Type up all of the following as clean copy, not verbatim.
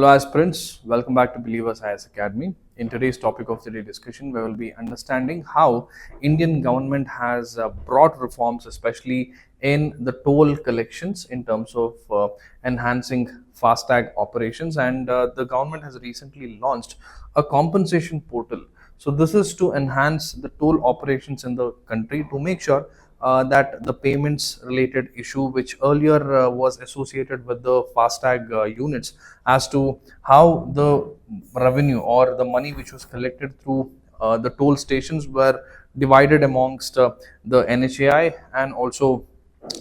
Hello aspirants, welcome back to Believers IAS Academy. In today's topic of the day discussion, we will be understanding how Indian government has brought reforms, especially in the toll collections in terms of enhancing FASTag operations, and the government has recently launched a compensation portal. So this is to enhance the toll operations in the country to make sure that the payments related issue which earlier was associated with the FASTag units as to how the revenue or the money which was collected through the toll stations were divided amongst the NHAI and also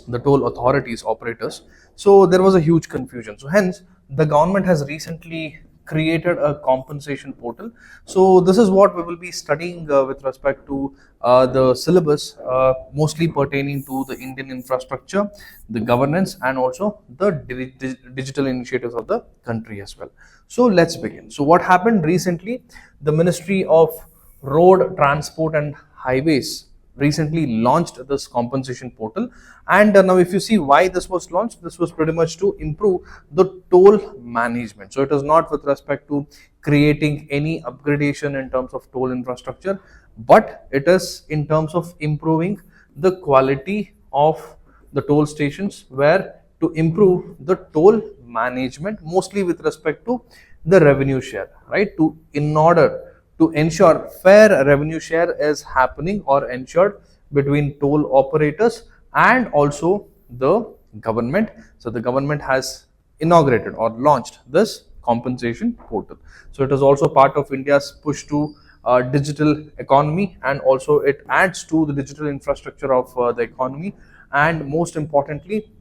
the toll authorities operators. So there was a huge confusion. So hence the government has recently created a compensation portal. So this is what we will be studying with respect to the syllabus, mostly pertaining to the Indian infrastructure, the governance, and also the digital initiatives of the country as well. So let's begin. So what happened recently? The Ministry of Road Transport and Highways recently launched this compensation portal, and now if you see why this was launched, this was pretty much to improve the toll management. So it is not with respect to creating any upgradation in terms of toll infrastructure, but it is in terms of improving the quality of the toll stations, where to improve the toll management, mostly with respect to the revenue share, right? To in order to ensure fair revenue share is happening or ensured between toll operators and also the government. So the government has inaugurated or launched this compensation portal. So it is also part of India's push to digital economy, and also it adds to the digital infrastructure of the economy. And most importantly,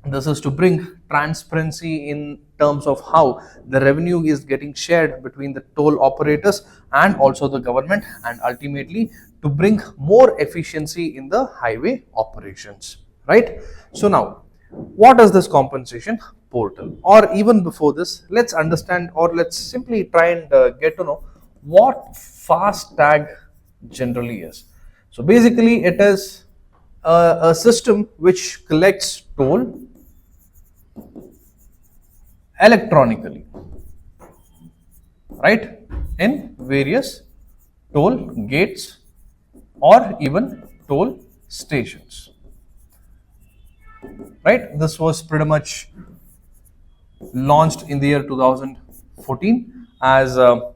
this is to bring transparency in terms of how the revenue is getting shared between the toll operators and also the government, and ultimately to bring more efficiency in the highway operations, right? So now, what is this compensation portal? Or even before this, let's understand, or let's simply try and get to know what FASTag generally is. So basically it is a system which collects toll electronically, right, in various toll gates or even toll stations, right? This was pretty much launched in the year 2014 as a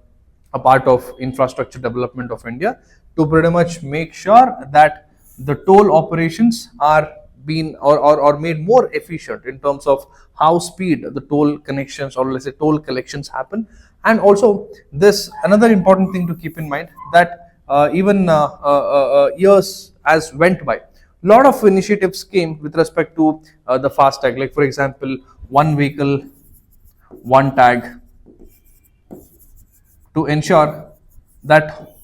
part of infrastructure development of India, to pretty much make sure that the toll operations are being or made more efficient in terms of how speed the toll connections, or let's say toll collections, happen. And also this another important thing to keep in mind, that even years as went by, lot of initiatives came with respect to the FASTag, like for example, one vehicle, one tag, to ensure that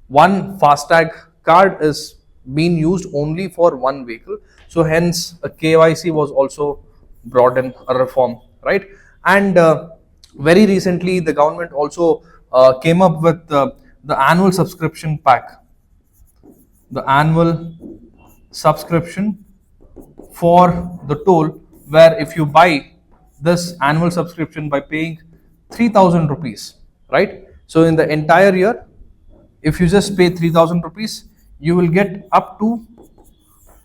one FASTag card is being used only for one vehicle. So hence a KYC was also brought in, a reform, right? And very recently the government also came up with the annual subscription pack, the annual subscription for the toll, where if you buy this annual subscription by paying 3000 rupees, right? So in the entire year, if you just pay 3000 rupees, you will get up to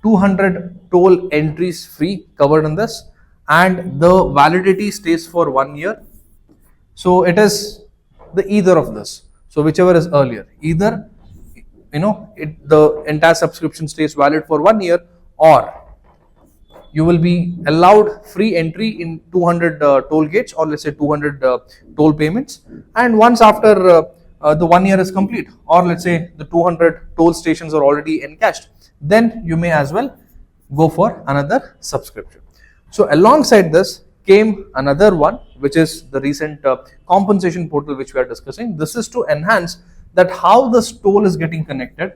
200 toll entries free covered in this, and the validity stays for 1 year. So it is the either of this. So whichever is earlier, either the entire subscription stays valid for 1 year, or you will be allowed free entry in 200 toll gates, or let's say 200 toll payments. And once after the 1 year is complete, or let's say the 200 toll stations are already encashed, then you may as well go for another subscription. So alongside this came another one, which is the recent compensation portal which we are discussing. This is to enhance that how this toll is getting connected.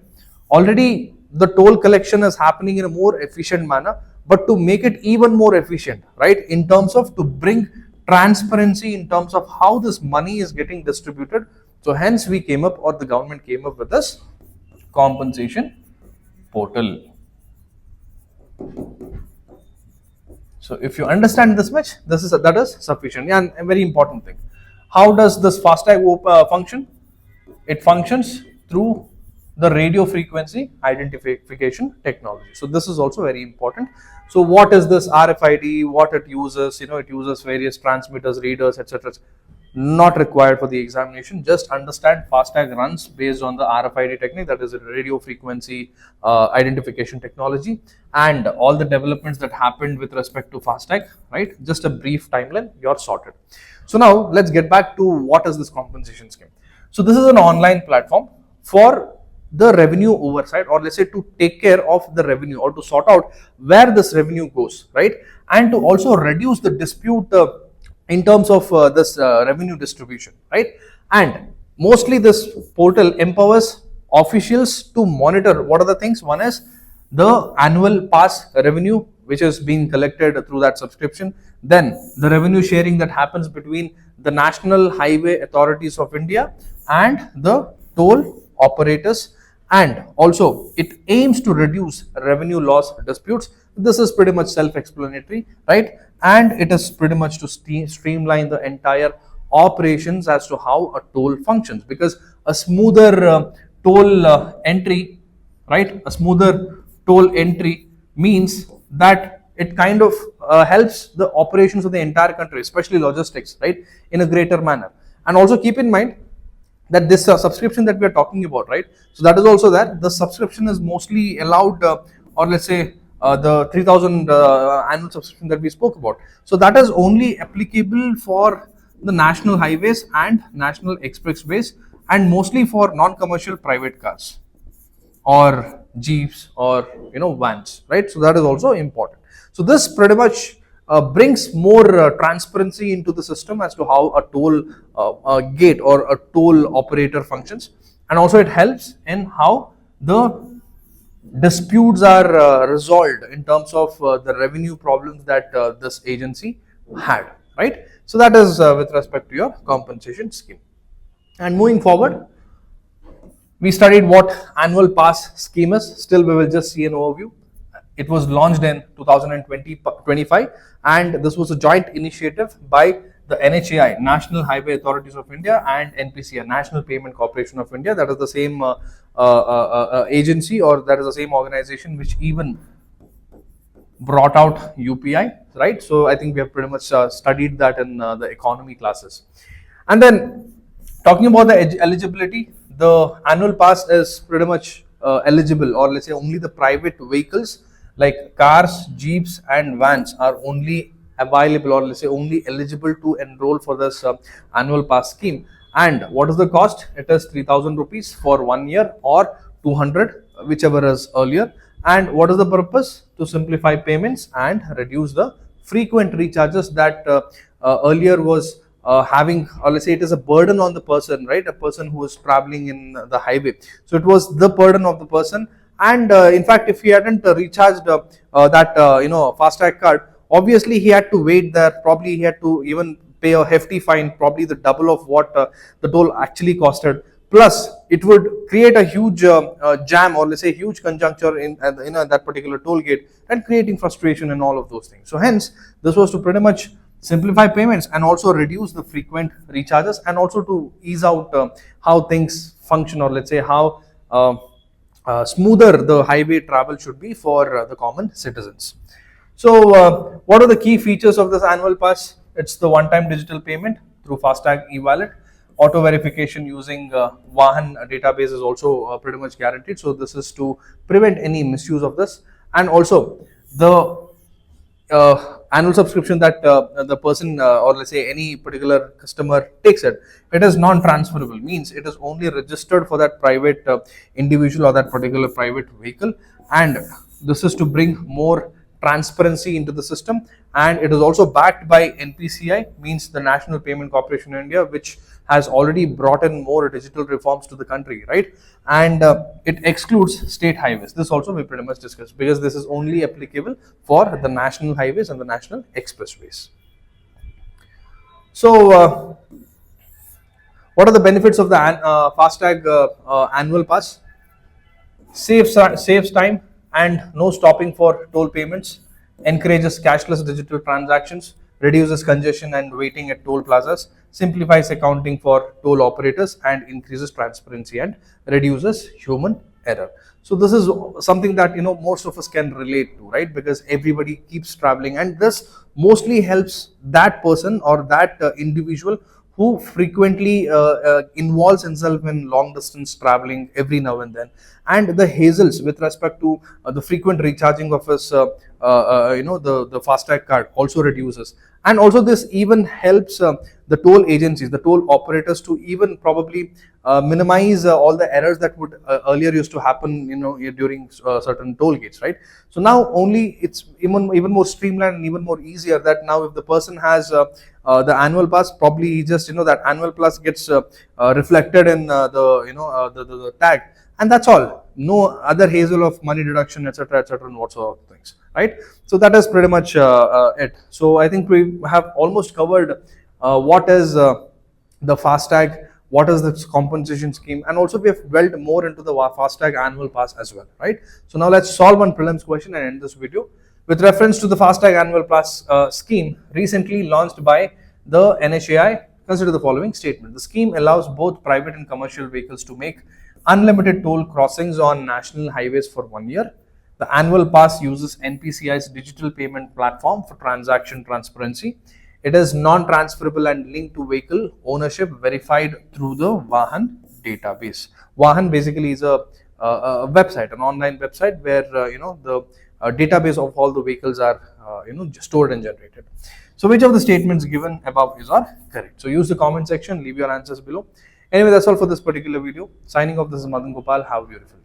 Already the toll collection is happening in a more efficient manner, but to make it even more efficient, right, in terms of to bring transparency in terms of how this money is getting distributed. So hence we came up, or the government came up with this compensation portal. So if you understand this much, that is sufficient. And a very important thing, how does this FASTag function? It functions through the radio frequency identification technology. So this is also very important. So what is this RFID? What it uses? It uses various transmitters, readers, etc. Not required for the examination. Just understand FASTag runs based on the RFID technique, that is a radio frequency identification technology, and all the developments that happened with respect to FASTag, right? Just a brief timeline, you're sorted. So now let's get back to what is this compensation scheme. So this is an online platform for the revenue oversight, or let's say to take care of the revenue, or to sort out where this revenue goes, right? And to also reduce the dispute in terms of this revenue distribution, right? And mostly this portal empowers officials to monitor what are the things. One is the annual pass revenue which is being collected through that subscription, then the revenue sharing that happens between the National Highway Authorities of India and the toll operators, and also it aims to reduce revenue loss disputes. This is pretty much self-explanatory, right? And it is pretty much to streamline the entire operations as to how a toll functions, because a smoother toll entry, right? A smoother toll entry means that it kind of helps the operations of the entire country, especially logistics, right, in a greater manner. And also keep in mind that this subscription that we are talking about, right? So that is also that the subscription is mostly allowed, or let's say the 3000 annual subscription that we spoke about. So that is only applicable for the national highways and national expressways, and mostly for non-commercial private cars or jeeps or vans, right? So that is also important. So this pretty much brings more transparency into the system as to how a toll gate or a toll operator functions, and also it helps in how the disputes are resolved in terms of the revenue problems that this agency had, right? So that is with respect to your compensation scheme. And moving forward, we studied what annual pass scheme is. Still, we will just see an overview. It was launched in 2025, and this was a joint initiative by the NHAI, National Highway Authorities of India, and NPCI, National Payment Corporation of India. That is the same agency, or that is the same organization which even brought out UPI, right? So I think we have pretty much studied that in the economy classes. And then talking about the eligibility, the annual pass is pretty much eligible, or let's say only the private vehicles like cars, jeeps and vans are only available, or let's say only eligible to enroll for this annual pass scheme. And what is the cost? It is 3000 rupees for 1 year, or 200, whichever is earlier. And what is the purpose? To simplify payments and reduce the frequent recharges that earlier was having, or let's say it is a burden on the person, right? A person who is traveling in the highway. So it was the burden of the person. And in fact, if he hadn't recharged that FASTag card, obviously he had to wait there. Probably he had to even pay a hefty fine, probably the double of what the toll actually costed. Plus, it would create a huge jam, or let's say huge conjuncture in that particular toll gate, and creating frustration and all of those things. So hence, this was to pretty much simplify payments and also reduce the frequent recharges, and also to ease out how things function, or let's say how smoother the highway travel should be for the common citizens. So what are the key features of this annual pass? It's the one-time digital payment through FASTag e-wallet. Auto verification using Vahan database is also pretty much guaranteed. So this is to prevent any misuse of this. And also the annual subscription that the person, or let's say any particular customer takes it is non-transferable, means it is only registered for that private individual or that particular private vehicle. And this is to bring more transparency into the system, and it is also backed by NPCI, means the National Payment Corporation of India, which has already brought in more digital reforms to the country, right? And it excludes state highways. This also we pretty much discussed, because this is only applicable for the national highways and the national expressways. So what are the benefits of the FASTag annual pass? Saves time and no stopping for toll payments. encourages cashless digital transactions, reduces congestion and waiting at toll plazas, simplifies accounting for toll operators, and increases transparency and reduces human error. So this is something that most of us can relate to, right? Because everybody keeps traveling, and this mostly helps that person or that individual who frequently involves himself in long distance traveling every now and then. And the hazels with respect to the frequent recharging of his the FASTag card also reduces. And also this even helps the toll agencies, the toll operators, to even probably minimize all the errors that would earlier used to happen during certain toll gates, right? So now only it's even more streamlined and even more easier, that now if the person has the annual pass, probably he just that annual pass gets reflected in the tag, and that's all. No other hassle of money deduction, etc., and whatsoever things, right? So that is pretty much it. So I think we have almost covered what is the FASTag, what is the compensation scheme, and also we have delved more into the FASTag annual pass as well, right? So now let's solve one prelims question and end this video. With reference to the FASTag Annual Pass scheme recently launched by the NHAI, consider the following statement. The scheme allows both private and commercial vehicles to make unlimited toll crossings on national highways for 1 year. The annual pass uses NPCI's digital payment platform for transaction transparency. It is non-transferable and linked to vehicle ownership verified through the Vahan database. Vahan basically is a website, an online website where the database of all the vehicles are stored and generated. So which of the statements given above is are correct? So use the comment section, leave your answers below. Anyway, that's all for this particular video. Signing off, this is Madan Gopal. Have a beautiful day.